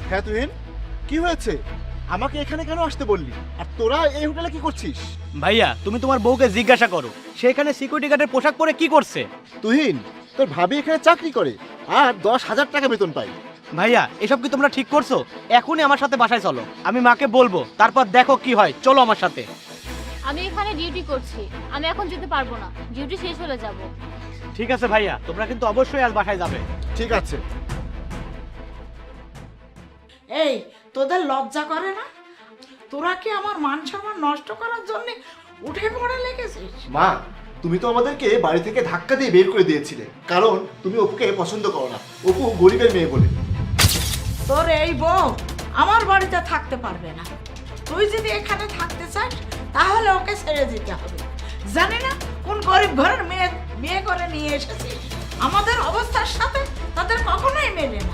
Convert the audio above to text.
হ্যাঁ তুহিন, কি হয়েছে? আমাকে এখানে কেন আসতে বললি? আর তোরা এই হোটেলে কি করছিস? ভাইয়া তুমি তোমার বউকে জিজ্ঞাসা করো সেখানে সিকিউরিটি গার্ডের পোশাক পরে কি করছে। তুহিন, তোর ভাবি এখানে চাকরি করে আর 10,000 টাকা বেতন পায়। ভাইয়া এসব কি তোমরা ঠিক করছো? এখনই আমার সাথে বাসায় চলো, আমি মাকে বলবো, তারপর দেখো কি হয়। চলো আমার সাথে। আমি এখানে ডিউটি করছি, আমি এখন যেতে পারবো না, ডিউটি শেষ হলে যাব। ঠিক আছে ভাইয়া, তোমরা কিন্তু অবশ্যই আজ বাসায় যাবে। ঠিক আছে। এই তোদের লজ্জা করে না? তোরা কি আমার মান সম্মান নষ্ট করার জন্য উঠে পড়ে লেগেছিস? মা, তুমি তো আমাদেরকে বাড়ি থেকে ধাক্কা দিয়ে বের করে দিয়েছিলে, কারণ তুমি অপুকে পছন্দ করো না। অপু গরিবের মেয়ে বলে। তোর এই বউ আমার বাড়িতে থাকতে পারবে না। তুই যদি এখানে থাকতে চাস তাহলে ওকে ছেড়ে দিতে হবে। জানি না কোন গরিব ঘরের মেয়ে বিয়ে করে নিয়ে এসেছিস। আমাদের অবস্থার সাথে তাদের কখনোই মেলে না।